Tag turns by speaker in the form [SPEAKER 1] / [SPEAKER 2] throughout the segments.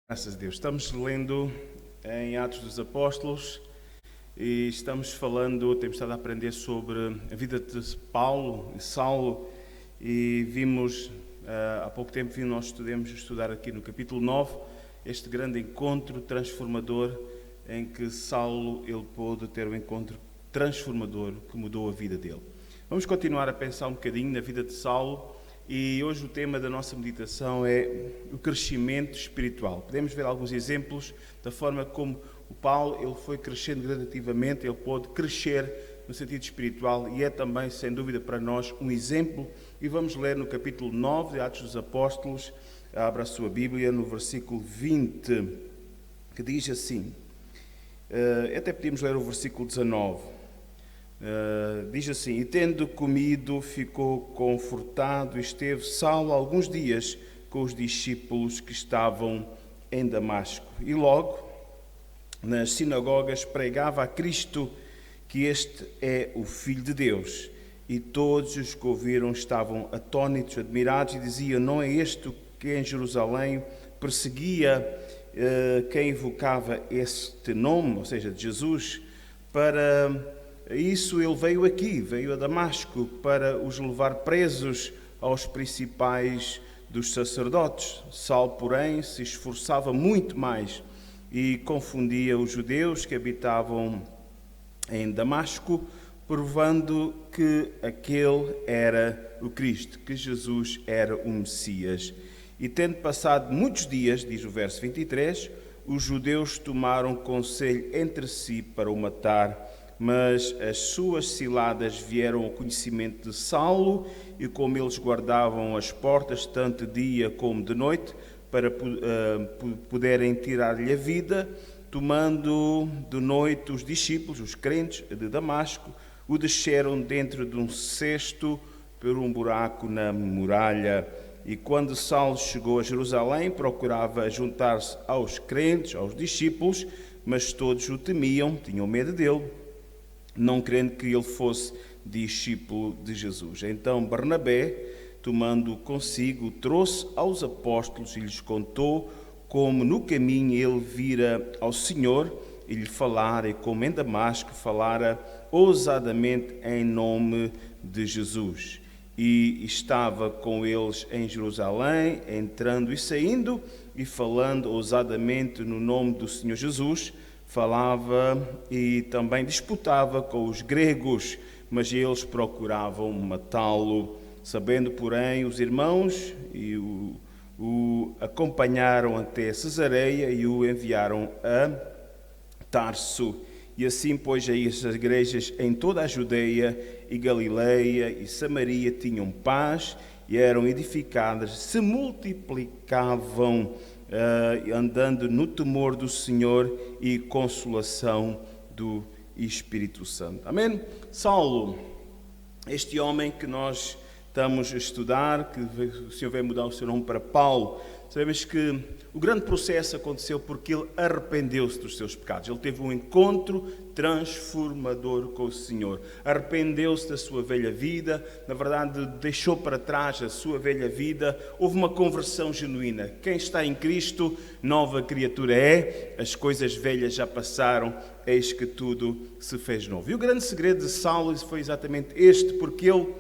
[SPEAKER 1] Graças a Deus. Estamos lendo em Atos dos Apóstolos e estamos temos estado a aprender sobre a vida de Paulo e Saulo e vimos, há pouco tempo, nós estudar aqui no capítulo 9, este grande encontro transformador em que Saulo ele pôde ter um encontro transformador que mudou a vida dele. Vamos continuar a pensar um bocadinho na vida de Saulo. E hoje o tema da nossa meditação é o crescimento espiritual. Podemos ver alguns exemplos da forma como o Paulo ele foi crescendo gradativamente, ele pôde crescer no sentido espiritual e é também, sem dúvida, para nós um exemplo. E vamos ler no capítulo 9 de Atos dos Apóstolos, abra a sua Bíblia, no versículo 20, que diz assim, até podíamos ler o versículo 19. Diz assim: E tendo comido, ficou confortado, e esteve Saulo alguns dias com os discípulos que estavam em Damasco. E logo, nas sinagogas, pregava a Cristo que este é o Filho de Deus. E todos os que ouviram estavam atônitos, admirados, e diziam: Não é este o que em Jerusalém perseguia quem invocava este nome, ou seja, de Jesus, para... Isso ele veio a Damasco, para os levar presos aos principais dos sacerdotes. Saulo, porém, se esforçava muito mais e confundia os judeus que habitavam em Damasco, provando que aquele era o Cristo, que Jesus era o Messias. E tendo passado muitos dias, diz o verso 23, os judeus tomaram conselho entre si para o matar. Mas as suas ciladas vieram ao conhecimento de Saulo, e como eles guardavam as portas, tanto de dia como de noite, para poderem tirar-lhe a vida, tomando de noite os discípulos, os crentes de Damasco, o desceram dentro de um cesto por um buraco na muralha. E quando Saulo chegou a Jerusalém, procurava juntar-se aos crentes, aos discípulos, mas todos o temiam, tinham medo dele, não crendo que ele fosse discípulo de Jesus. Então Barnabé, tomando consigo, trouxe aos apóstolos e lhes contou como no caminho ele vira ao Senhor e lhe falara, e como em Damasco falara ousadamente em nome de Jesus. E estava com eles em Jerusalém, entrando e saindo, e falando ousadamente no nome do Senhor Jesus, falava e também disputava com os gregos, mas eles procuravam matá-lo. Sabendo, porém, os irmãos e o acompanharam até Cesareia e o enviaram a Tarso. E assim, pois, aí as igrejas em toda a Judeia e Galileia e Samaria tinham paz e eram edificadas, se multiplicavam, andando no temor do Senhor e consolação do Espírito Santo. Amém? Saulo, este homem que nós estamos a estudar, que o Senhor veio mudar o seu nome para Paulo, sabemos que o grande processo aconteceu porque ele arrependeu-se dos seus pecados. Ele teve um encontro transformador com o Senhor. Arrependeu-se da sua velha vida, na verdade deixou para trás a sua velha vida. Houve uma conversão genuína. Quem está em Cristo, nova criatura é. As coisas velhas já passaram, eis que tudo se fez novo. E o grande segredo de Saulo foi exatamente este, porque ele,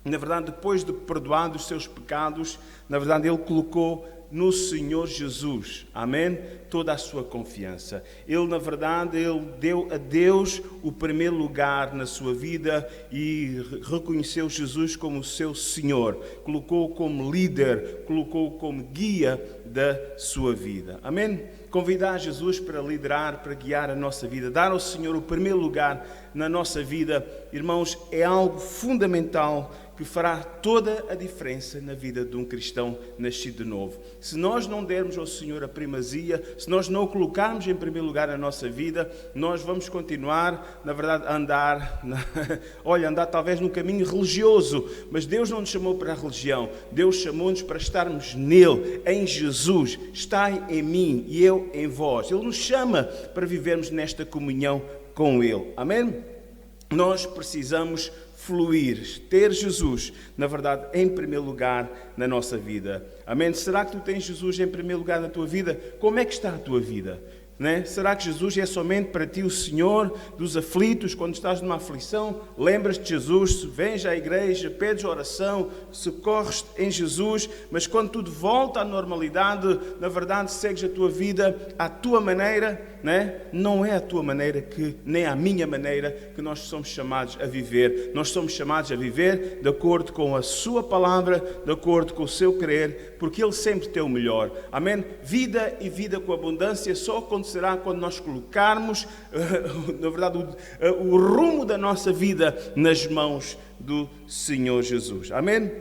[SPEAKER 1] na verdade, depois de perdoado os seus pecados, na verdade ele colocou no Senhor Jesus, amém? Toda a sua confiança. Ele, na verdade, ele deu a Deus o primeiro lugar na sua vida e reconheceu Jesus como o seu Senhor. Colocou como líder, colocou como guia da sua vida, amém? Convidar Jesus para liderar, para guiar a nossa vida, dar ao Senhor o primeiro lugar na nossa vida, irmãos, é algo fundamental que fará toda a diferença na vida de um cristão nascido de novo. Se nós não dermos ao Senhor a primazia, se nós não o colocarmos em primeiro lugar na nossa vida, nós vamos continuar, na verdade, a andar talvez num caminho religioso, mas Deus não nos chamou para a religião, Deus chamou-nos para estarmos nele, em Jesus. Estai em mim e eu em vós. Ele nos chama para vivermos nesta comunhão com Ele. Amém? Nós precisamos fluir, ter Jesus, na verdade, em primeiro lugar na nossa vida. Amém? Será que tu tens Jesus em primeiro lugar na tua vida? Como é que está a tua vida? Né? Será que Jesus é somente para ti o Senhor dos aflitos? Quando estás numa aflição, lembras-te de Jesus, vens à igreja, pedes oração, socorres em Jesus, mas quando tudo volta à normalidade, na verdade segues a tua vida à tua maneira, né? Não é a tua maneira, nem a minha maneira que nós somos chamados a viver. Nós somos chamados a viver de acordo com a sua palavra, de acordo com o seu querer, porque Ele sempre tem o melhor. Amém? Vida e vida com abundância só acontecerá quando nós colocarmos, na verdade, o rumo da nossa vida nas mãos do Senhor Jesus. Amém?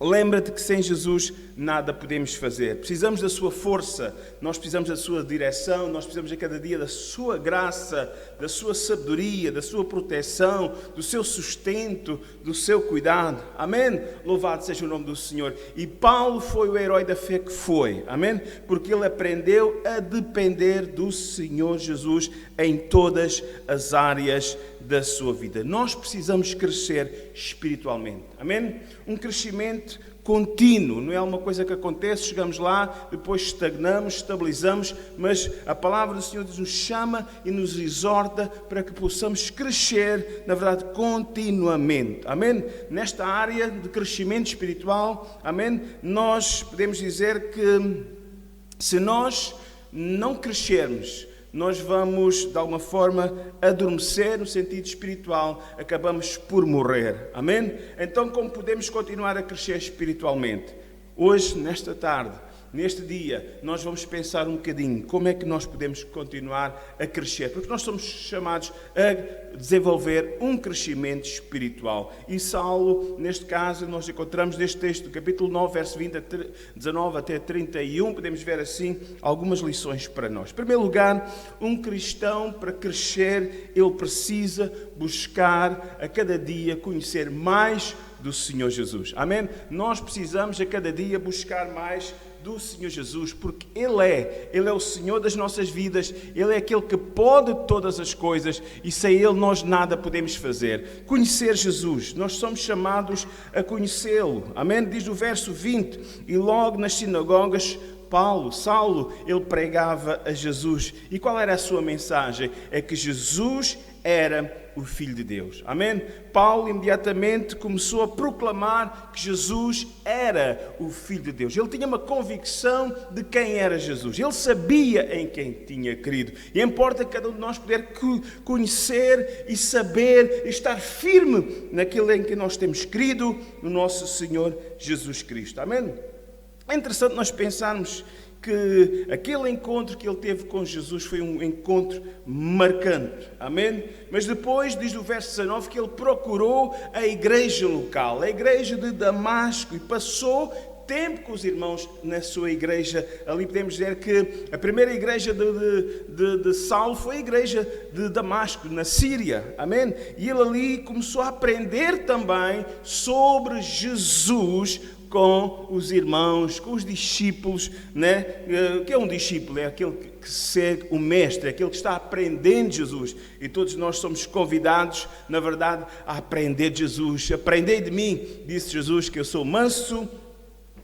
[SPEAKER 1] Lembra-te que sem Jesus nada podemos fazer. Precisamos da sua força, nós precisamos da sua direção, nós precisamos a cada dia da sua graça, da sua sabedoria, da sua proteção, do seu sustento, do seu cuidado. Amém? Louvado seja o nome do Senhor. E Paulo foi o herói da fé que foi. Amém? Porque ele aprendeu a depender do Senhor Jesus em todas as áreas da sua vida. Nós precisamos crescer espiritualmente. Amém? Um crescimento contínuo, não é uma coisa que acontece, chegamos lá, depois estagnamos, estabilizamos, mas a palavra do Senhor nos chama e nos exorta para que possamos crescer, na verdade, continuamente. Amém? Nesta área de crescimento espiritual, amém? Nós podemos dizer que se nós não crescermos, nós vamos, de alguma forma, adormecer no sentido espiritual, acabamos por morrer. Amém? Então, como podemos continuar a crescer espiritualmente? Hoje, nesta tarde, neste dia, nós vamos pensar um bocadinho como é que nós podemos continuar a crescer, porque nós somos chamados a desenvolver um crescimento espiritual. E Saulo, neste caso, nós encontramos neste texto, do capítulo 9, verso 19 até 31, podemos ver assim algumas lições para nós. Em primeiro lugar, um cristão, para crescer, ele precisa buscar a cada dia conhecer mais do Senhor Jesus. Amém? Nós precisamos a cada dia buscar mais do Senhor Jesus, porque Ele é o Senhor das nossas vidas, Ele é aquele que pode todas as coisas e sem Ele nós nada podemos fazer. Conhecer Jesus, nós somos chamados a conhecê-lo. Amém? Diz o verso 20, e logo nas sinagogas, Saulo, ele pregava a Jesus. E qual era a sua mensagem? É que Jesus era o Filho de Deus. Amém? Paulo imediatamente começou a proclamar que Jesus era o Filho de Deus. Ele tinha uma convicção de quem era Jesus. Ele sabia em quem tinha crido. E importa cada um de nós poder conhecer e saber e estar firme naquilo em que nós temos crido, no nosso Senhor Jesus Cristo. Amém? É interessante nós pensarmos que aquele encontro que ele teve com Jesus foi um encontro marcante. Amém? Mas depois, diz o verso 19, que ele procurou a igreja local, a igreja de Damasco, e passou tempo com os irmãos na sua igreja. Ali podemos dizer que a primeira igreja de Saulo foi a igreja de Damasco, na Síria. Amém? E ele ali começou a aprender também sobre Jesus com os irmãos, com os discípulos, né? O que é um discípulo? É aquele que segue o mestre, é aquele que está aprendendo de Jesus. E todos nós somos convidados, na verdade, a aprender de Jesus. Aprendei de mim, disse Jesus, que eu sou manso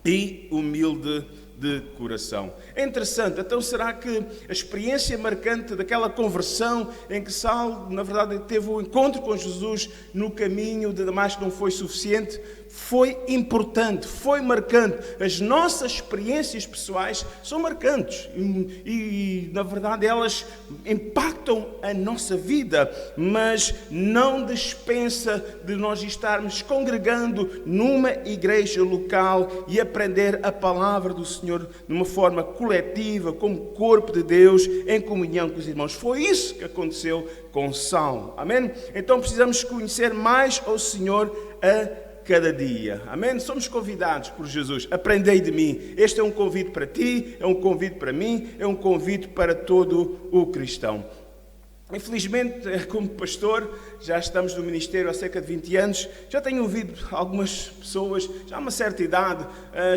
[SPEAKER 1] e humilde de coração. É interessante, então será que a experiência marcante daquela conversão em que Saulo, na verdade, teve o encontro com Jesus no caminho de Damasco não foi suficiente? Foi importante, foi marcante. As nossas experiências pessoais são marcantes e na verdade, elas impactam a nossa vida, mas não dispensa de nós estarmos congregando numa igreja local e aprender a palavra do Senhor de uma forma coletiva, como corpo de Deus, em comunhão com os irmãos. Foi isso que aconteceu com Saulo. Amém? Então precisamos conhecer mais ao Senhor a cada dia. Amém? Somos convidados por Jesus. Aprendei de mim. Este é um convite para ti, é um convite para mim, é um convite para todo o cristão. Infelizmente, como pastor, já estamos no ministério há cerca de 20 anos, já tenho ouvido algumas pessoas, já a uma certa idade,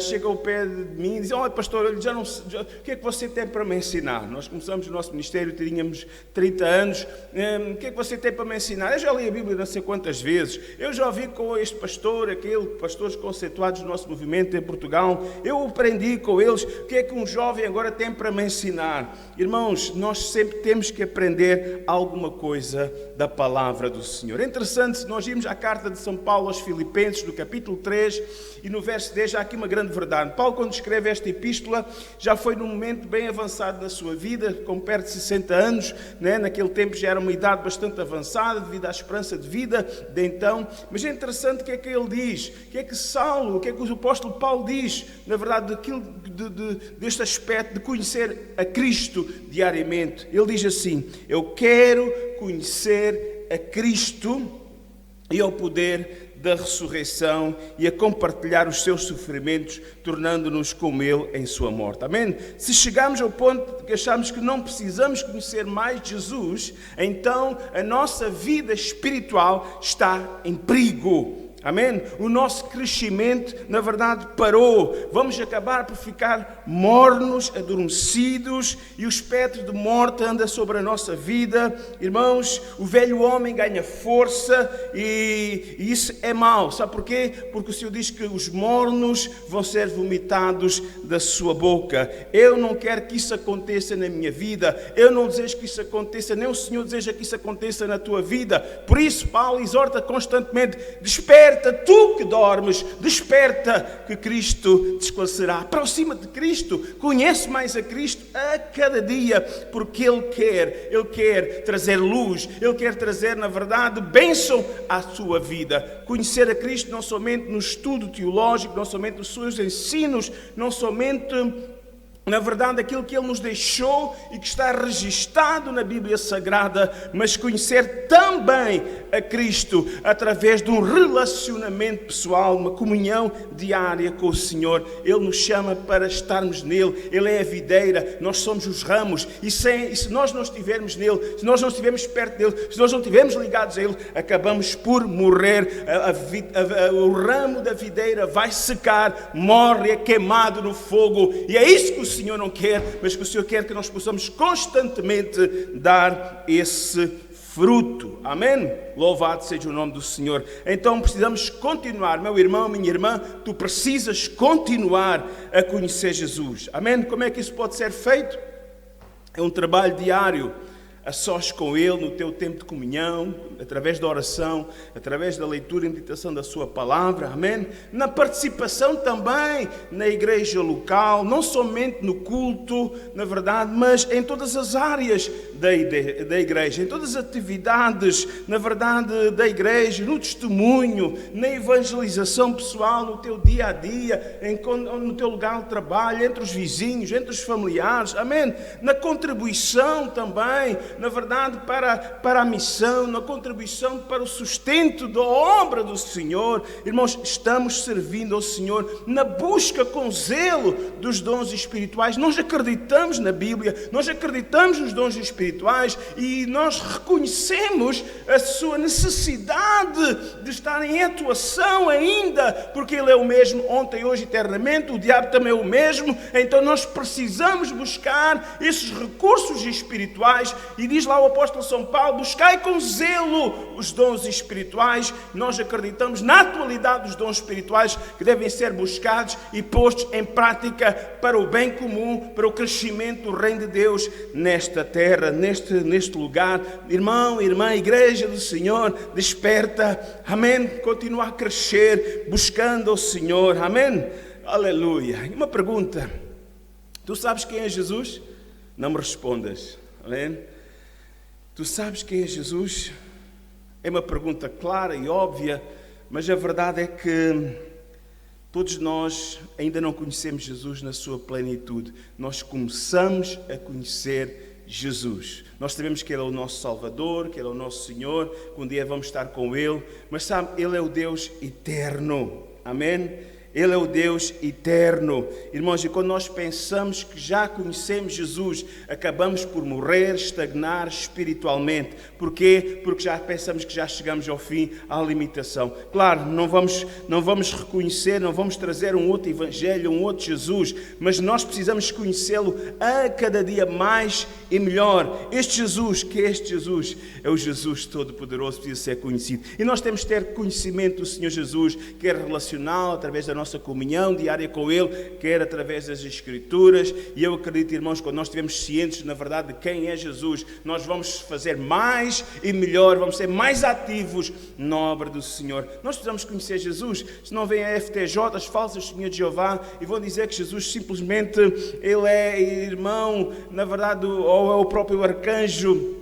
[SPEAKER 1] chegam ao pé de mim e dizem: olha pastor, o que é que você tem para me ensinar? Nós começamos o nosso ministério, tínhamos 30 anos, o que é que você tem para me ensinar? Eu já li a Bíblia não sei quantas vezes, eu já ouvi com este pastor, pastores conceituados do nosso movimento em Portugal, eu aprendi com eles, o que é que um jovem agora tem para me ensinar? Irmãos, nós sempre temos que aprender alguma coisa da palavra do Senhor. É interessante, se nós irmos à carta de São Paulo aos Filipenses, no capítulo 3, e no verso 10, já há aqui uma grande verdade. Paulo, quando escreve esta epístola, já foi num momento bem avançado da sua vida, com perto de 60 anos, né? Naquele tempo já era uma idade bastante avançada, devido à esperança de vida de então. Mas é interessante o que é que ele diz, o que é que o apóstolo Paulo diz, na verdade, deste aspecto de conhecer a Cristo diariamente. Ele diz assim: eu quero conhecer a Cristo e ao poder da ressurreição e a compartilhar os seus sofrimentos, tornando-nos como Ele em sua morte. Amém? Se chegarmos ao ponto de que achamos que não precisamos conhecer mais Jesus, então a nossa vida espiritual está em perigo. Amém? O nosso crescimento, na verdade, parou. Vamos acabar por ficar mornos, adormecidos, e o espectro de morte anda sobre a nossa vida. Irmãos, o velho homem ganha força e isso é mau. Sabe porquê? Porque o Senhor diz que os mornos vão ser vomitados da sua boca. Eu não quero que isso aconteça na minha vida. Eu não desejo que isso aconteça, nem o Senhor deseja que isso aconteça na tua vida. Por isso, Paulo exorta constantemente: desperta, tu que dormes, desperta, que Cristo te esclarecerá. Aproxima-te de Cristo, conhece mais a Cristo a cada dia, porque Ele quer trazer luz, Ele quer trazer, na verdade, bênção à sua vida. Conhecer a Cristo não somente no estudo teológico, não somente nos seus ensinos, não somente, na verdade, aquilo que Ele nos deixou e que está registado na Bíblia Sagrada, mas conhecer também a Cristo através de um relacionamento pessoal, uma comunhão diária com o Senhor. Ele nos chama para estarmos nele. Ele é a videira, nós somos os ramos, e se nós não estivermos nele, se nós não estivermos perto dele, se nós não estivermos ligados a ele, acabamos por morrer. O ramo da videira vai secar, morre, é queimado no fogo, e é isso que o Senhor não quer, mas que o Senhor quer que nós possamos constantemente dar esse fruto. Amém? Louvado seja o nome do Senhor. Então precisamos continuar, meu irmão, minha irmã, tu precisas continuar a conhecer Jesus. Amém? Como é que isso pode ser feito? É um trabalho diário, a sós com Ele, no teu tempo de comunhão, através da oração, através da leitura e meditação da sua palavra, amém? Na participação também na igreja local, não somente no culto, na verdade, mas em todas as áreas da igreja, em todas as atividades, na verdade, da igreja, no testemunho, na evangelização pessoal, no teu dia a dia, no teu lugar de trabalho, entre os vizinhos, entre os familiares, amém? Na contribuição também, na verdade, para a missão, na contribuição para o sustento da obra do Senhor. Irmãos, estamos servindo ao Senhor na busca com zelo dos dons espirituais. Nós acreditamos na Bíblia, nós acreditamos nos dons espirituais e nós reconhecemos a sua necessidade de estar em atuação ainda, porque Ele é o mesmo ontem, hoje, eternamente. O diabo também é o mesmo. Então nós precisamos buscar esses recursos espirituais. E diz lá o apóstolo São Paulo: buscai com zelo os dons espirituais. Nós acreditamos na atualidade dos dons espirituais que devem ser buscados e postos em prática para o bem comum, para o crescimento do reino de Deus nesta terra, neste lugar. Irmão, irmã, igreja do Senhor, desperta, amém? Continua a crescer, buscando o Senhor, amém? Aleluia. E uma pergunta: tu sabes quem é Jesus? Não me respondas, amém? Tu sabes quem é Jesus? É uma pergunta clara e óbvia, mas a verdade é que todos nós ainda não conhecemos Jesus na sua plenitude. Nós começamos a conhecer Jesus. Nós sabemos que Ele é o nosso Salvador, que Ele é o nosso Senhor, que um dia vamos estar com Ele, mas sabe, Ele é o Deus eterno. Amém? Ele é o Deus eterno. Irmãos, e quando nós pensamos que já conhecemos Jesus, acabamos por morrer, estagnar espiritualmente. Porquê? Porque já pensamos que já chegamos ao fim, à limitação. Claro, não vamos reconhecer, não vamos trazer um outro evangelho, um outro Jesus, mas nós precisamos conhecê-lo a cada dia mais e melhor. Este Jesus, que é este Jesus? É o Jesus Todo-Poderoso, precisa ser conhecido. E nós temos que ter conhecimento do Senhor Jesus, quer relacional, através da nossa comunhão diária com Ele, quer através das Escrituras. E eu acredito, irmãos, quando nós estivermos cientes, na verdade, de quem é Jesus, nós vamos fazer mais e melhor, vamos ser mais ativos na obra do Senhor. Nós precisamos conhecer Jesus. Se não vem a FTJ, as falsas testemunhas de Jeová, e vão dizer que Jesus simplesmente, Ele é irmão, na verdade, ou é o próprio arcanjo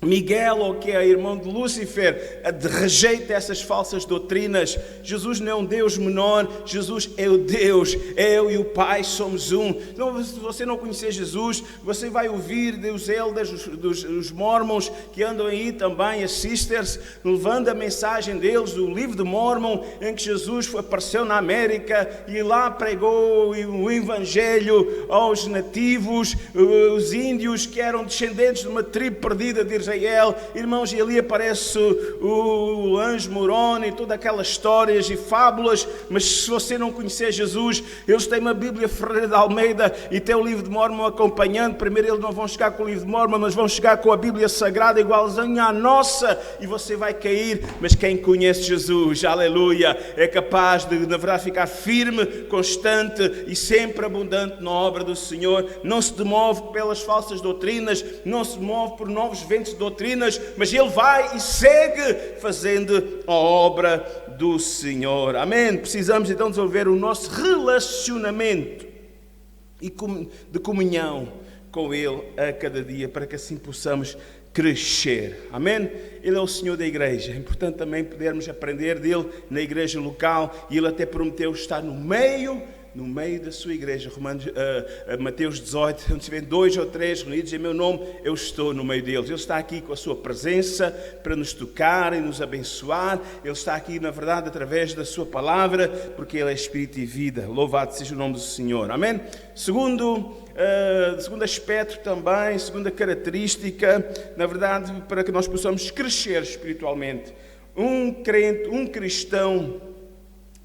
[SPEAKER 1] Miguel, ou que é irmão de Lúcifer, rejeita essas falsas doutrinas. Jesus não é um Deus menor, Jesus é o Deus, eu e o Pai somos um. Então, se você não conhecer Jesus, você vai ouvir dos elders, dos mormons que andam aí também, as sisters, levando a mensagem deles, do livro de Mormon, em que Jesus apareceu na América e lá pregou o evangelho aos nativos, os índios que eram descendentes de uma tribo perdida de Israel. Irmãos, e ali aparece o anjo Moroni, todas aquelas histórias e fábulas. Mas se você não conhecer Jesus, eles têm uma Bíblia Ferreira de Almeida e tem o livro de Mormon acompanhando. Primeiro eles não vão chegar com o livro de Mormon, mas vão chegar com a Bíblia Sagrada igualzinha à nossa, e você vai cair. Mas quem conhece Jesus, aleluia, é capaz de, na verdade, ficar firme, constante e sempre abundante na obra do Senhor. Não se demove pelas falsas doutrinas, não se move por novos ventos de doutrinas, mas ele vai e segue fazendo a obra do Senhor. Amém? Precisamos então desenvolver o nosso relacionamento e de comunhão com Ele a cada dia, para que assim possamos crescer. Amém? Ele é o Senhor da igreja. É importante também podermos aprender dele na igreja local, e ele até prometeu estar no meio da sua igreja. Mateus 18, onde estiver 2 ou 3 reunidos em meu nome, eu estou no meio deles. Ele está aqui com a sua presença para nos tocar e nos abençoar. Ele está aqui, na verdade, através da sua palavra, porque Ele é Espírito e vida. Louvado seja o nome do Senhor. Amém? Segundo aspecto também, segunda característica, na verdade, para que nós possamos crescer espiritualmente. Um crente, um cristão,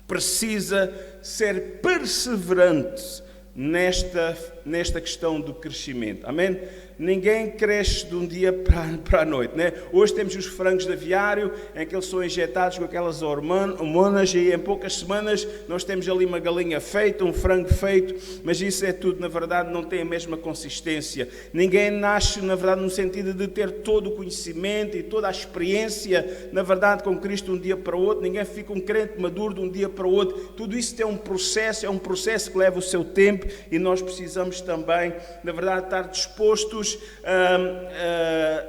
[SPEAKER 1] precisa ser perseverante nesta questão do crescimento. Amém? Ninguém cresce de um dia para a noite, né? Hoje temos os frangos de aviário, em que eles são injetados com aquelas hormonas, e em poucas semanas nós temos ali uma galinha feita, um frango feito, mas isso é tudo, na verdade, não tem a mesma consistência. Ninguém nasce, na verdade, no sentido de ter todo o conhecimento e toda a experiência, na verdade, com Cristo de um dia para o outro. Ninguém fica um crente maduro de um dia para o outro. Tudo isso tem um processo que leva o seu tempo, e nós precisamos também, na verdade, estar dispostos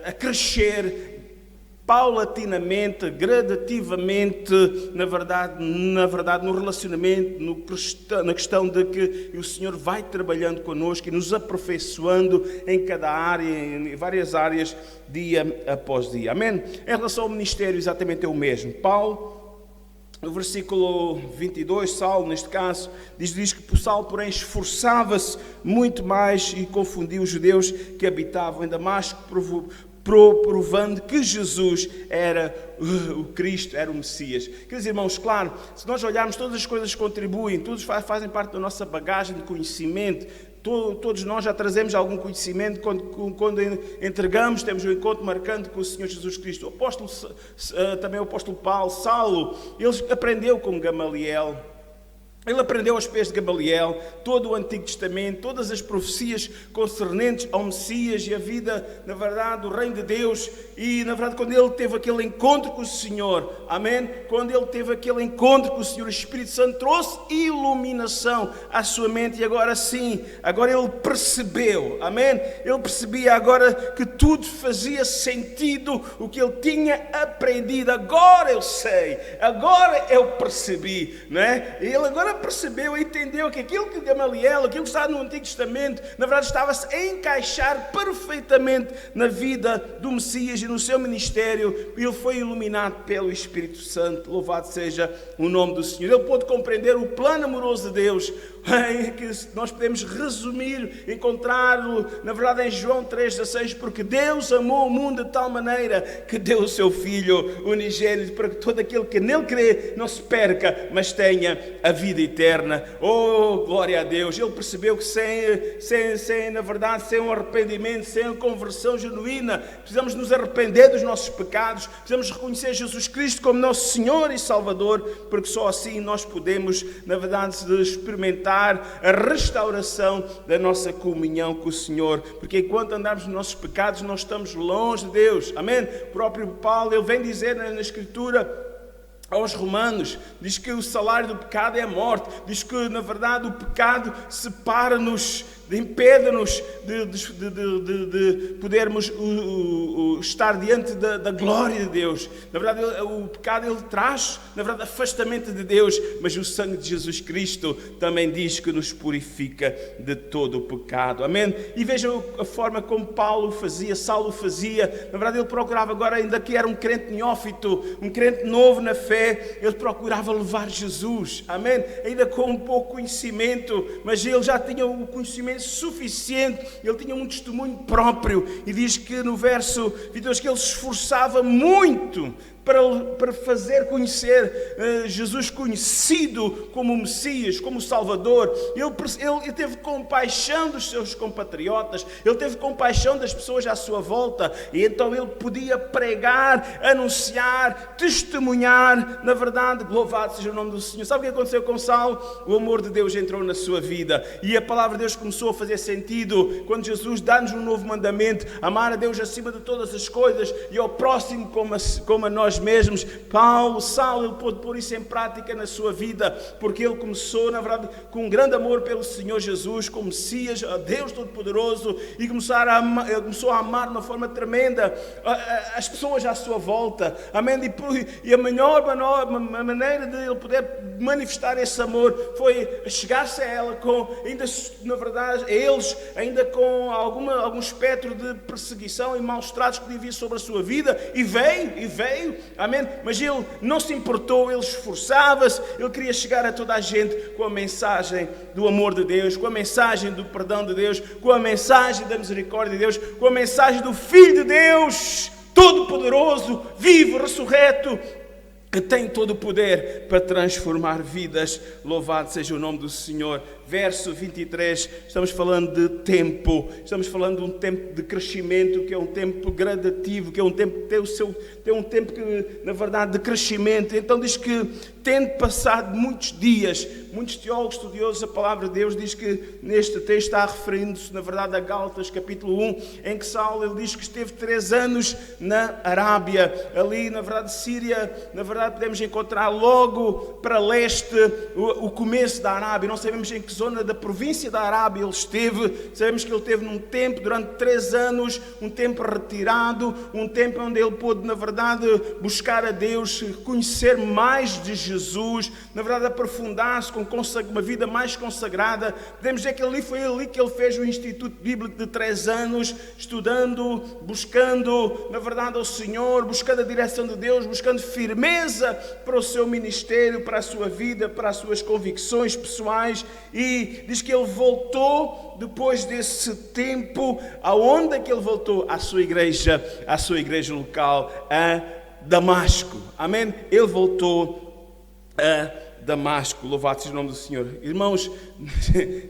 [SPEAKER 1] a crescer paulatinamente, gradativamente, na verdade, no relacionamento, na questão de que o Senhor vai trabalhando connosco e nos aperfeiçoando em cada área, em várias áreas, dia após dia. Amém? Em relação ao ministério, exatamente é o mesmo. Paulo, no versículo 22, Saulo, neste caso, diz que Saulo, porém, esforçava-se muito mais e confundia os judeus que habitavam em Damasco, provando que Jesus era o Cristo, era o Messias. Queridos irmãos, claro, se nós olharmos, todas as coisas contribuem, todos fazem parte da nossa bagagem de conhecimento. Todos nós já trazemos algum conhecimento quando entregamos, temos um encontro marcante com o Senhor Jesus Cristo. Também o apóstolo Paulo, Saulo, ele aprendeu com Gamaliel. Ele aprendeu aos pés de Gamaliel todo o Antigo Testamento, todas as profecias concernentes ao Messias e a vida, na verdade, do Reino de Deus. E, na verdade, quando ele teve aquele encontro com o Senhor, amém? Quando ele teve aquele encontro com o Senhor, o Espírito Santo trouxe iluminação à sua mente. E agora sim, agora ele percebeu, amém? Ele percebia agora que tudo fazia sentido, o que ele tinha aprendido. Agora eu sei, agora eu percebi, não é? Ele agora ele percebeu e entendeu que aquilo que Gamaliel, aquilo que está no Antigo Testamento, na verdade estava-se a encaixar perfeitamente na vida do Messias e no seu ministério. Ele foi iluminado pelo Espírito Santo. Louvado seja o nome do Senhor. Ele pôde compreender o plano amoroso de Deus, que nós podemos resumir, encontrá-lo, na verdade, em João 3,16, porque Deus amou o mundo de tal maneira que deu o seu Filho unigênito, para que todo aquele que nele crê não se perca, mas tenha a vida eterna. Oh, glória a Deus! Ele percebeu que na verdade, sem um arrependimento, sem uma conversão genuína, precisamos nos arrepender dos nossos pecados, precisamos reconhecer Jesus Cristo como nosso Senhor e Salvador, porque só assim nós podemos, na verdade, experimentar a restauração da nossa comunhão com o Senhor, porque enquanto andarmos nos nossos pecados, nós estamos longe de Deus. Amém? O próprio Paulo, ele vem dizer na Escritura aos Romanos, diz que o salário do pecado é a morte, diz que na verdade o pecado separa-nos, impede-nos de podermos estar diante da glória de Deus. Na verdade, o pecado ele traz, na verdade, afastamento de Deus, mas o sangue de Jesus Cristo também diz que nos purifica de todo o pecado. Amém? E vejam a forma como Saulo fazia. Na verdade, ele procurava, agora ainda que era um crente neófito, um crente novo na fé, ele procurava levar Jesus. Amém? Ainda com um pouco conhecimento, mas ele já tinha o conhecimento suficiente, ele tinha um testemunho próprio, e diz que no verso 22 que ele se esforçava muito para fazer conhecer Jesus conhecido como o Messias, como o Salvador. Ele teve compaixão dos seus compatriotas, ele teve compaixão das pessoas à sua volta, e então ele podia pregar, anunciar, testemunhar, na verdade, louvado seja o nome do Senhor. Sabe o que aconteceu com Saulo? O amor de Deus entrou na sua vida, e a palavra de Deus começou a fazer sentido, quando Jesus dá-nos um novo mandamento: amar a Deus acima de todas as coisas, e ao próximo como a nós mesmos. Saulo, ele pôde pôr isso em prática na sua vida, porque ele começou, na verdade, com um grande amor pelo Senhor Jesus, como Messias, a Deus Todo-Poderoso, e começou a amar de uma forma tremenda as pessoas à sua volta. Amém? E a melhor maneira de ele poder manifestar esse amor foi chegar-se a ela com, ainda, na verdade, a eles, ainda com algum espectro de perseguição e maus tratos que devia sobre a sua vida, e veio, amém? Mas ele não se importou, ele esforçava-se, ele queria chegar a toda a gente com a mensagem do amor de Deus, com a mensagem do perdão de Deus, com a mensagem da misericórdia de Deus, com a mensagem do Filho de Deus, Todo-Poderoso, vivo, ressurreto, que tem todo o poder para transformar vidas. Louvado seja o nome do Senhor. Verso 23, estamos falando de tempo, estamos falando de um tempo de crescimento, que é um tempo gradativo, que é um tempo que tem um tempo que, na verdade, de crescimento. Então diz que, tendo passado muitos dias, muitos teólogos estudiosos da palavra de Deus diz que neste texto está referindo-se, na verdade, a Gálatas capítulo 1, em que Saulo, ele diz que esteve 3 anos na Arábia, ali, na verdade, Síria. Na verdade, podemos encontrar logo para leste o começo da Arábia. Não sabemos em que zona da província da Arábia ele esteve. Sabemos que ele esteve num tempo, durante 3 anos, um tempo retirado, um tempo onde ele pôde, na verdade, buscar a Deus, conhecer mais de Jesus, na verdade, aprofundar-se com uma vida mais consagrada. Podemos dizer que foi ali que ele fez o Instituto Bíblico de 3 anos, estudando, buscando, na verdade, ao Senhor, buscando a direção de Deus, buscando firmeza para o seu ministério, para a sua vida, para as suas convicções pessoais. E diz que ele voltou depois desse tempo. Aonde é que ele voltou? À sua igreja local, a Damasco. Amém? Ele voltou a Damasco. Louvado seja o nome do Senhor. Irmãos,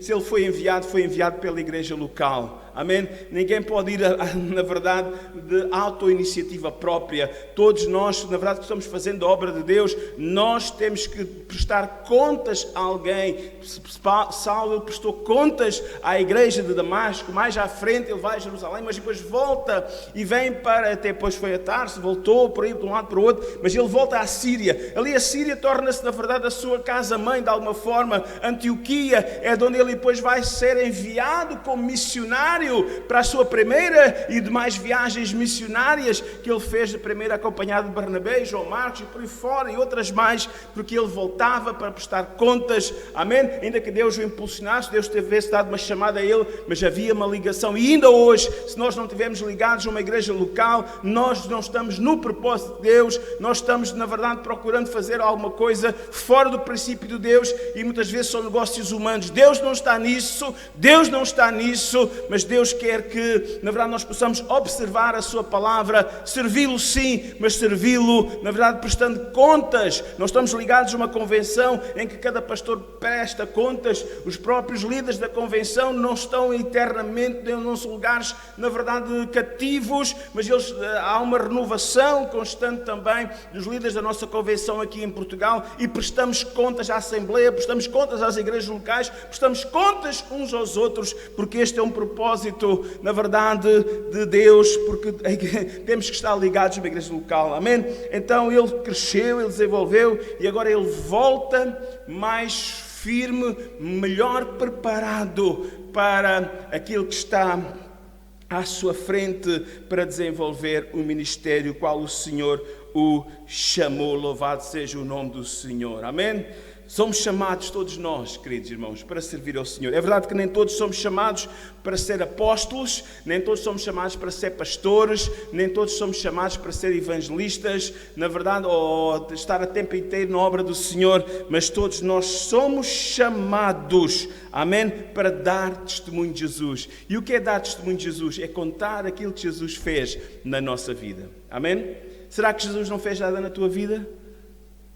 [SPEAKER 1] se ele foi enviado pela igreja local. Amém? Ninguém pode ir, na verdade, de auto-iniciativa própria. Todos nós, na verdade, que estamos fazendo a obra de Deus, nós temos que prestar contas a alguém. Saulo prestou contas à igreja de Damasco. Mais à frente ele vai a Jerusalém, mas depois volta e vem até depois foi a Tarso, voltou por aí de um lado para o outro, mas ele volta à Síria. Ali a Síria torna-se, na verdade, a sua casa-mãe, de alguma forma. Antioquia é de onde ele depois vai ser enviado como missionário missionário para a sua primeira e demais viagens missionárias que ele fez, primeiro acompanhado de Barnabé, João Marcos e por aí fora e outras mais, porque ele voltava para prestar contas, amém? Ainda que Deus o impulsionasse, Deus tivesse dado uma chamada a ele, mas havia uma ligação. E ainda hoje, se nós não estivermos ligados a uma igreja local, nós não estamos no propósito de Deus, nós estamos, na verdade, procurando fazer alguma coisa fora do princípio de Deus, e muitas vezes são negócios humanos. Deus não está nisso, mas Deus quer que, na verdade, nós possamos observar a sua palavra, servi-lo sim, mas servi-lo, na verdade, prestando contas. Nós estamos ligados a uma convenção em que cada pastor presta contas, os próprios líderes da convenção não estão eternamente em uns lugares, na verdade, cativos, mas há uma renovação constante também dos líderes da nossa convenção aqui em Portugal, e prestamos contas à Assembleia, prestamos contas às igrejas locais, prestamos contas uns aos outros, porque este é um propósito, na verdade, de Deus, porque temos que estar ligados a uma igreja local, amém? Então ele cresceu, ele desenvolveu, e agora ele volta mais firme, melhor preparado para aquilo que está à sua frente para desenvolver o ministério qual o Senhor o chamou. Louvado seja o nome do Senhor, amém? Somos chamados todos nós, queridos irmãos, para servir ao Senhor. É verdade que nem todos somos chamados para ser apóstolos, nem todos somos chamados para ser pastores, nem todos somos chamados para ser evangelistas, na verdade, ou estar a tempo inteiro na obra do Senhor, mas todos nós somos chamados, amém, para dar testemunho de Jesus. E o que é dar testemunho de Jesus? É contar aquilo que Jesus fez na nossa vida, amém? Será que Jesus não fez nada na tua vida?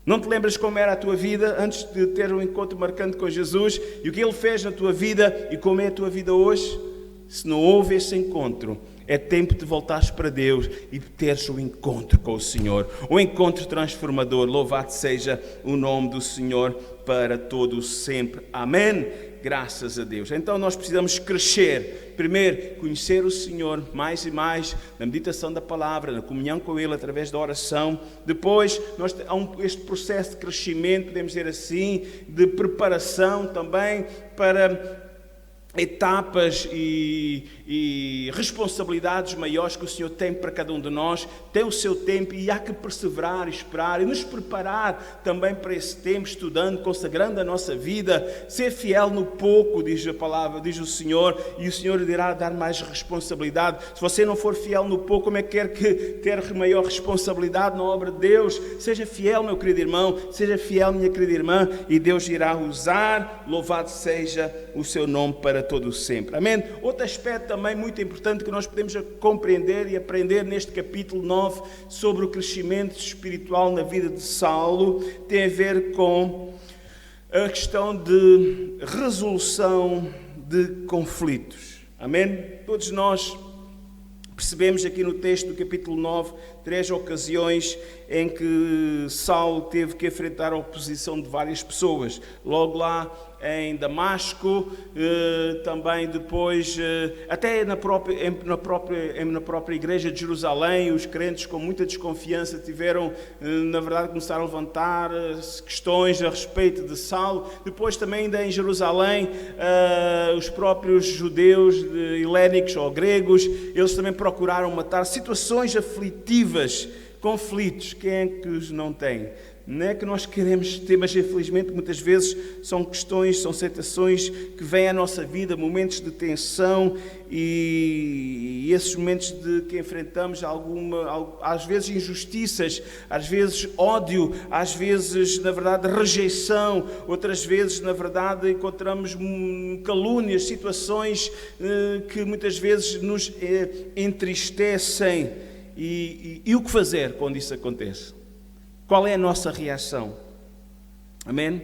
[SPEAKER 1] Não te lembras como era a tua vida antes de ter um encontro marcante com Jesus? E o que Ele fez na tua vida e como é a tua vida hoje? Se não houve esse encontro, é tempo de voltares para Deus e de teres um encontro com o Senhor. Um encontro transformador. Louvado seja o nome do Senhor para todo sempre. Amém? Graças a Deus. Então nós precisamos crescer. Primeiro, conhecer o Senhor mais e mais na meditação da palavra, na comunhão com Ele através da oração. Depois, há este processo de crescimento, podemos dizer assim, de preparação também para etapas e responsabilidades maiores que o Senhor tem para cada um de nós. Tem o seu tempo e há que perseverar, esperar e nos preparar também para esse tempo, estudando, consagrando a nossa vida, ser fiel no pouco, diz a palavra, diz o Senhor, e o Senhor irá dar mais responsabilidade. Se você não for fiel no pouco, como é que quer ter maior responsabilidade na obra de Deus? Seja fiel, meu querido irmão, seja fiel, minha querida irmã, e Deus irá usar. Louvado seja o seu nome para todo sempre. Amém? Outro aspecto também muito importante que nós podemos compreender e aprender neste capítulo 9 sobre o crescimento espiritual na vida de Saulo tem a ver com a questão de resolução de conflitos. Amém? Todos nós percebemos aqui no texto do capítulo 9 3 ocasiões em que Saulo teve que enfrentar a oposição de várias pessoas. Logo lá em Damasco, também depois, até na própria igreja de Jerusalém, os crentes com muita desconfiança tiveram, na verdade, começaram a levantar questões a respeito de Saulo. Depois também ainda em Jerusalém, os próprios judeus helénicos ou gregos, eles também procuraram matar. Situações aflitivas, conflitos, quem é que os não tem? Não é que nós queremos ter, mas infelizmente muitas vezes são questões, são situações que vêm à nossa vida, momentos de tensão e esses momentos de que enfrentamos às vezes injustiças, às vezes ódio, às vezes, na verdade, rejeição, outras vezes, na verdade, encontramos calúnias, situações que muitas vezes nos entristecem. E o que fazer quando isso acontece? Qual é a nossa reação? Amém?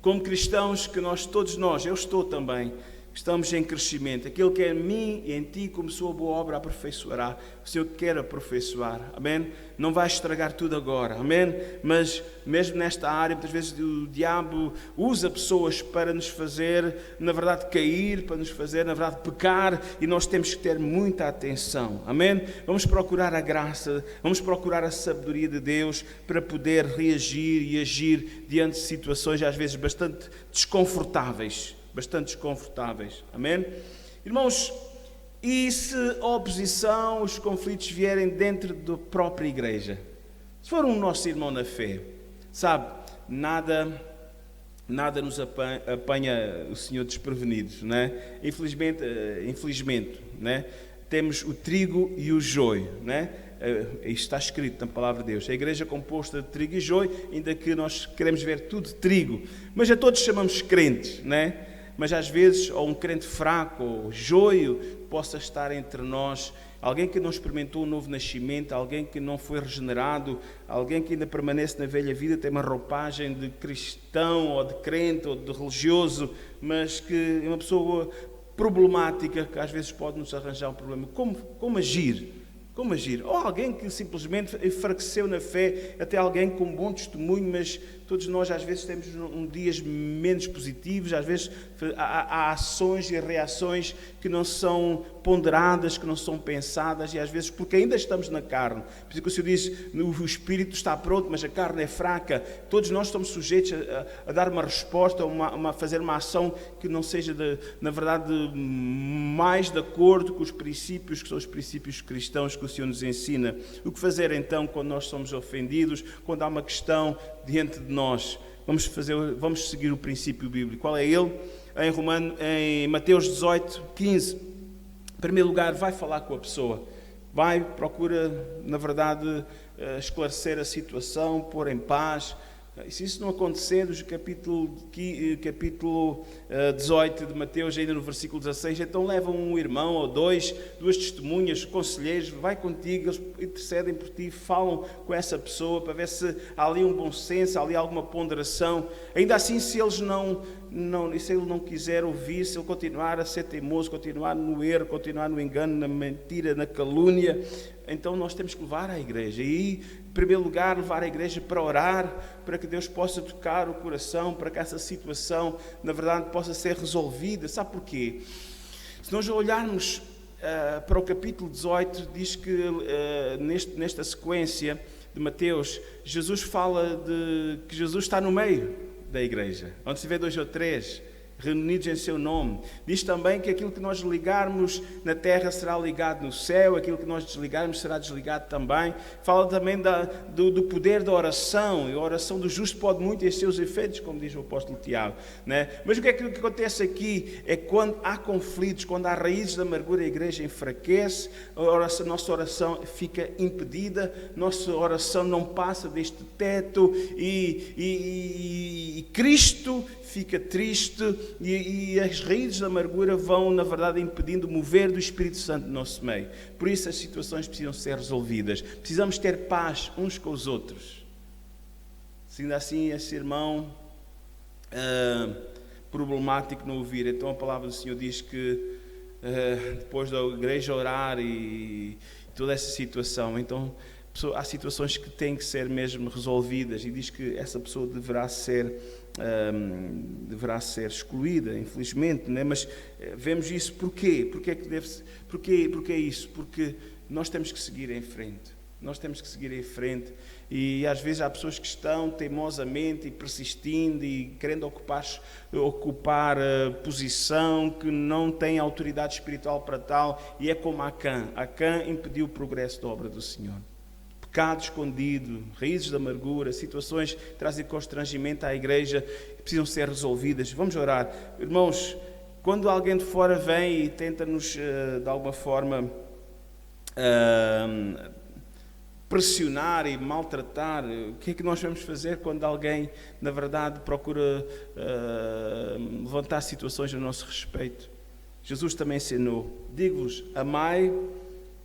[SPEAKER 1] Como cristãos, que todos nós, eu estou também, estamos em crescimento. Aquele que é em mim e em ti começou a boa obra, aperfeiçoará. O Senhor quer aperfeiçoar. Amém? Não vai estragar tudo agora. Amém? Mas mesmo nesta área, muitas vezes o diabo usa pessoas para nos fazer, na verdade, cair, para nos fazer, na verdade, pecar, e nós temos que ter muita atenção. Amém? Vamos procurar a graça, vamos procurar a sabedoria de Deus para poder reagir e agir diante de situações às vezes bastante desconfortáveis. Amém? Irmãos, E se a oposição, os conflitos vierem dentro da própria igreja? Se for um nosso irmão na fé, sabe, nada nos apanha o Senhor desprevenidos, não é? Infelizmente, não é? Temos o trigo e o joio, não é? Isto está escrito na palavra de Deus. A igreja é composta de trigo e joio, ainda que nós queremos ver tudo de trigo, mas a todos chamamos crentes, não é? Mas às vezes, ou um crente fraco, ou joio, possa estar entre nós, alguém que não experimentou um novo nascimento, alguém que não foi regenerado, alguém que ainda permanece na velha vida, tem uma roupagem de cristão, ou de crente, ou de religioso, mas que é uma pessoa problemática, que às vezes pode nos arranjar um problema. Como agir? Como agir? Ou alguém que simplesmente enfraqueceu na fé, até alguém com um bom testemunho, mas todos nós às vezes temos dias menos positivos, às vezes há ações e reações que não são ponderadas, que não são pensadas, e às vezes porque ainda estamos na carne. Por isso que o Senhor diz, o espírito está pronto, mas a carne é fraca. Todos nós estamos sujeitos a dar uma resposta, a fazer uma ação que não seja, na verdade, mais de acordo com os princípios, que são os princípios cristãos que o Senhor nos ensina. O que fazer então quando nós somos ofendidos, quando há uma questão diante de nós? Vamos seguir o princípio bíblico. Qual é ele? Em Mateus 18, 15. Em primeiro lugar, vai falar com a pessoa. Procura, na verdade, esclarecer a situação, pôr em paz. E se isso não acontecer, no capítulo 18 de Mateus, ainda no versículo 16, então leva um irmão ou duas testemunhas, conselheiros, vai contigo, eles intercedem por ti, falam com essa pessoa para ver se há ali um bom senso, há ali alguma ponderação. Ainda assim, se ele não quiser ouvir, se ele continuar a ser teimoso, continuar no erro, continuar no engano, na mentira, na calúnia, então nós temos que levar à igreja. E, em primeiro lugar, levar à igreja para orar, para que Deus possa tocar o coração, para que essa situação, na verdade, possa ser resolvida. Sabe porquê? Se nós olharmos para o capítulo 18, diz que nesta sequência de Mateus, Jesus fala que Jesus está no meio da igreja, onde se vê 2 ou 3 reunidos em seu nome. Diz também que aquilo que nós ligarmos na terra será ligado no céu, aquilo que nós desligarmos será desligado também. Fala também do poder da oração, e a oração do justo pode muito ter seus efeitos, como diz o apóstolo Tiago, né? Mas o que é que acontece aqui? É quando há conflitos, quando há raízes de amargura, a igreja enfraquece, nossa oração fica impedida, nossa oração não passa deste teto, e Cristo fica triste, e as raízes da amargura vão, na verdade, impedindo o mover do Espírito Santo no nosso meio. Por isso as situações precisam ser resolvidas. Precisamos ter paz uns com os outros. Se ainda assim esse irmão problemático não ouvir, então a palavra do Senhor diz que depois da igreja orar e toda essa situação, então há situações que têm que ser mesmo resolvidas, e diz que essa pessoa deverá ser excluída, infelizmente, né? Mas vemos isso porquê? Porquê é isso? Porque nós temos que seguir em frente. E às vezes há pessoas que estão teimosamente e persistindo e querendo ocupar posição, que não têm autoridade espiritual para tal, e é como Acã. Acã impediu o progresso da obra do Senhor. Pecado escondido, raízes de amargura, situações que trazem constrangimento à igreja, que precisam ser resolvidas. Vamos orar. Irmãos, quando alguém de fora vem e tenta-nos, de alguma forma, pressionar e maltratar, o que é que nós vamos fazer quando alguém, na verdade, procura levantar situações a nosso respeito? Jesus também ensinou: digo-vos, amai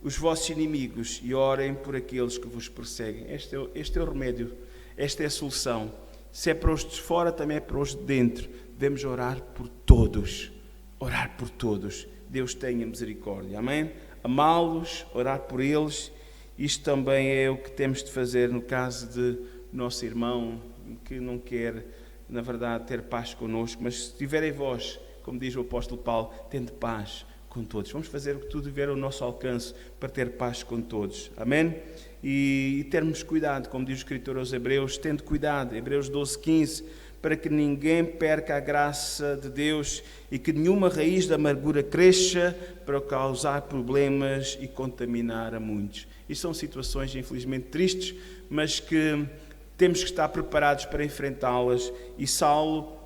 [SPEAKER 1] os vossos inimigos e orem por aqueles que vos perseguem. Este é o remédio, esta é a solução. Se é para os de fora, também é para os de dentro. Devemos orar por todos. Orar por todos. Deus tenha misericórdia. Amém? Amá-los, orar por eles. Isto também é o que temos de fazer no caso de nosso irmão que não quer, na verdade, ter paz connosco. Mas se tiverem vós, como diz o apóstolo Paulo, tende paz com todos. Vamos fazer o que tudo vier ao nosso alcance para ter paz com todos. Amém? E termos cuidado, como diz o escritor aos Hebreus, tendo cuidado, Hebreus 12, 15, para que ninguém perca a graça de Deus e que nenhuma raiz da amargura cresça para causar problemas e contaminar a muitos. E são situações, infelizmente, tristes, mas que temos que estar preparados para enfrentá-las. E Saulo,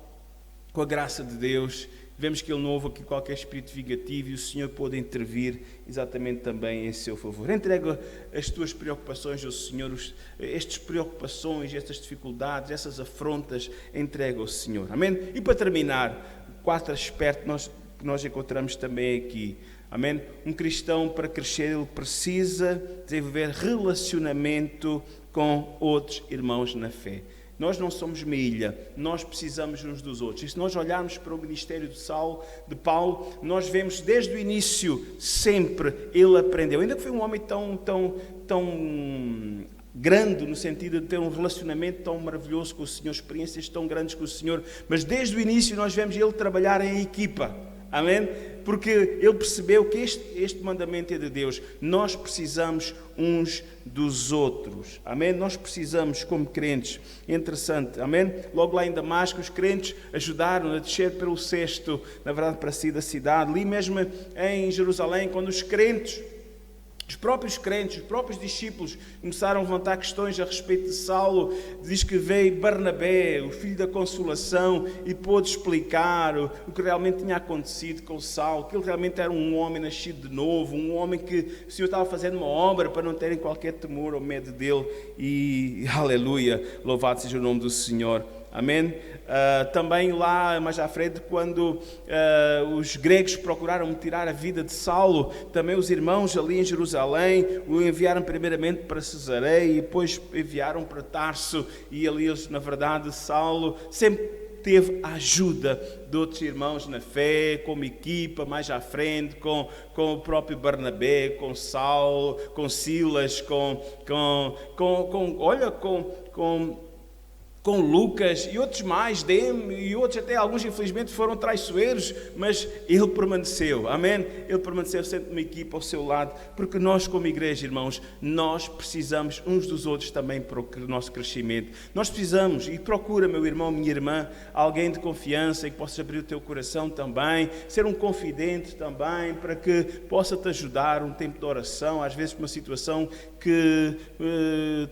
[SPEAKER 1] com a graça de Deus, vemos que ele não houve aqui qualquer espírito vingativo e o Senhor pôde intervir exatamente também em seu favor. Entrega as tuas preocupações ao Senhor, estas preocupações, estas dificuldades, essas afrontas, entrega ao Senhor. Amém? E para terminar, 4 aspectos que nós encontramos também aqui. Amém? Um cristão, para crescer, ele precisa desenvolver relacionamento com outros irmãos na fé. Nós não somos uma ilha, nós precisamos uns dos outros. E se nós olharmos para o ministério de Paulo, nós vemos desde o início, sempre ele aprendeu. Ainda que foi um homem tão grande, no sentido de ter um relacionamento tão maravilhoso com o Senhor, experiências tão grandes com o Senhor, mas desde o início nós vemos ele trabalhar em equipa. Amém? Porque ele percebeu que este mandamento é de Deus. Nós precisamos uns dos outros. Amém? Nós precisamos, como crentes. Interessante. Amém? Logo lá em Damasco, os crentes ajudaram a descer pelo cesto, na verdade, para sair da cidade. Ali mesmo em Jerusalém, quando os crentes, os próprios crentes, os próprios discípulos começaram a levantar questões a respeito de Saulo. Diz que veio Barnabé, o filho da consolação, e pôde explicar o que realmente tinha acontecido com Saulo, que ele realmente era um homem nascido de novo, um homem que o Senhor estava fazendo uma obra para não terem qualquer temor ou medo dele. E aleluia, louvado seja o nome do Senhor. Amém? Também lá mais à frente, quando os gregos procuraram tirar a vida de Saulo, também os irmãos ali em Jerusalém o enviaram primeiramente para Cesareia e depois enviaram para Tarso, e ali eles, na verdade, Saulo sempre teve a ajuda de outros irmãos na fé, como equipa, mais à frente, com o próprio Barnabé, com Saulo, com Silas, com Lucas e outros mais, Deme e outros, até alguns infelizmente foram traiçoeiros, mas ele permaneceu, amém? Ele permaneceu sempre uma equipa ao seu lado, porque nós como igreja, irmãos, nós precisamos uns dos outros também para o nosso crescimento. Nós precisamos, e procura, meu irmão, minha irmã, alguém de confiança, que possa abrir o teu coração também, ser um confidente também, para que possa te ajudar um tempo de oração, às vezes uma situação que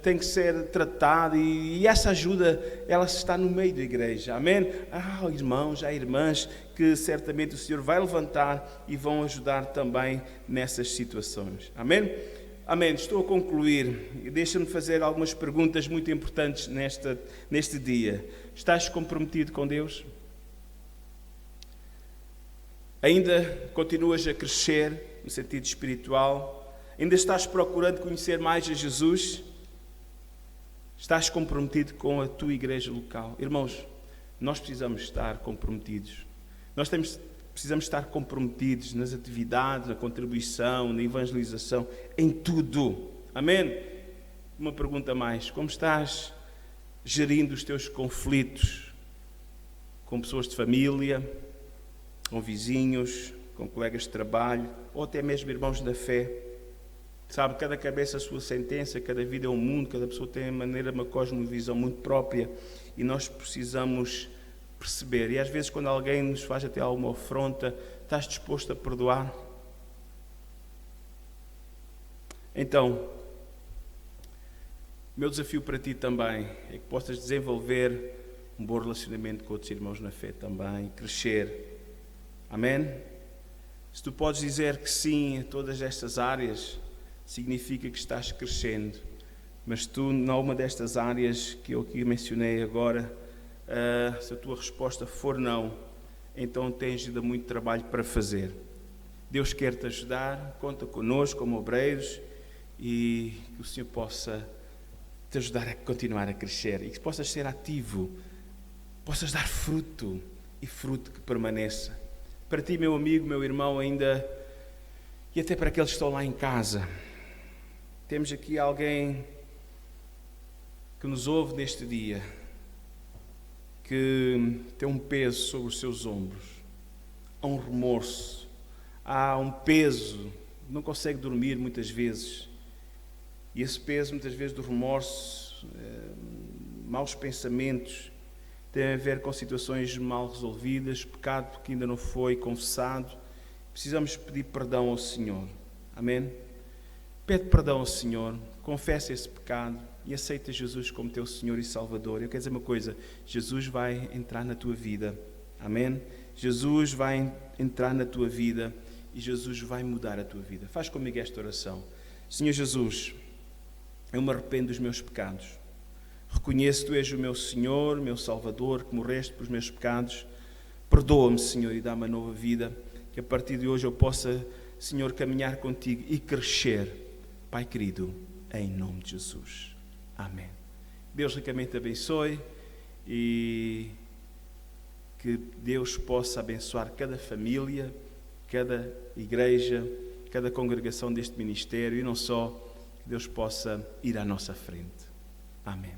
[SPEAKER 1] tem que ser tratada, e essa ajuda, ela está no meio da igreja, amém? Há irmãos, há irmãs que certamente o Senhor vai levantar e vão ajudar também nessas situações, amém? Amém, estou a concluir, deixa-me fazer algumas perguntas muito importantes neste dia. Estás comprometido com Deus? Ainda continuas a crescer no sentido espiritual? Ainda estás procurando conhecer mais a Jesus? Estás comprometido com a tua igreja local? Irmãos, nós precisamos estar comprometidos. Nós precisamos estar comprometidos nas atividades, na contribuição, na evangelização, em tudo. Amém? Uma pergunta mais. Como estás gerindo os teus conflitos com pessoas de família, com vizinhos, com colegas de trabalho, ou até mesmo irmãos da fé? Sabe, cada cabeça a sua sentença, cada vida é um mundo, cada pessoa tem uma cosmovisão muito própria, e nós precisamos perceber. E às vezes quando alguém nos faz até alguma afronta, estás disposto a perdoar? Então, meu desafio para ti também é que possas desenvolver um bom relacionamento com outros irmãos na fé também, crescer. Amém? Se tu podes dizer que sim a todas estas áreas, significa que estás crescendo. Mas tu, numa destas áreas que eu aqui mencionei agora, se a tua resposta for não, então tens ainda muito trabalho para fazer. Deus quer te ajudar, conta connosco como obreiros, e que o Senhor possa te ajudar a continuar a crescer, e que possas ser ativo, possas dar fruto, e fruto que permaneça. Para ti, meu amigo, meu irmão, ainda, e até para aqueles que estão lá em casa, temos aqui alguém que nos ouve neste dia, que tem um peso sobre os seus ombros, há um remorso, há um peso, não consegue dormir muitas vezes, e esse peso muitas vezes do remorso, maus pensamentos, tem a ver com situações mal resolvidas, pecado que ainda não foi confessado. Precisamos pedir perdão ao Senhor. Amém? Pede perdão ao Senhor, confessa esse pecado e aceita Jesus como teu Senhor e Salvador. Eu quero dizer uma coisa, Jesus vai entrar na tua vida. Amém? Jesus vai entrar na tua vida e Jesus vai mudar a tua vida. Faz comigo esta oração. Senhor Jesus, eu me arrependo dos meus pecados. Reconheço que Tu és o meu Senhor, meu Salvador, que morreste pelos meus pecados. Perdoa-me, Senhor, e dá-me uma nova vida, que a partir de hoje eu possa, Senhor, caminhar contigo e crescer. Pai querido, em nome de Jesus. Amém. Deus ricamente abençoe e que Deus possa abençoar cada família, cada igreja, cada congregação deste ministério e não só, que Deus possa ir à nossa frente. Amém.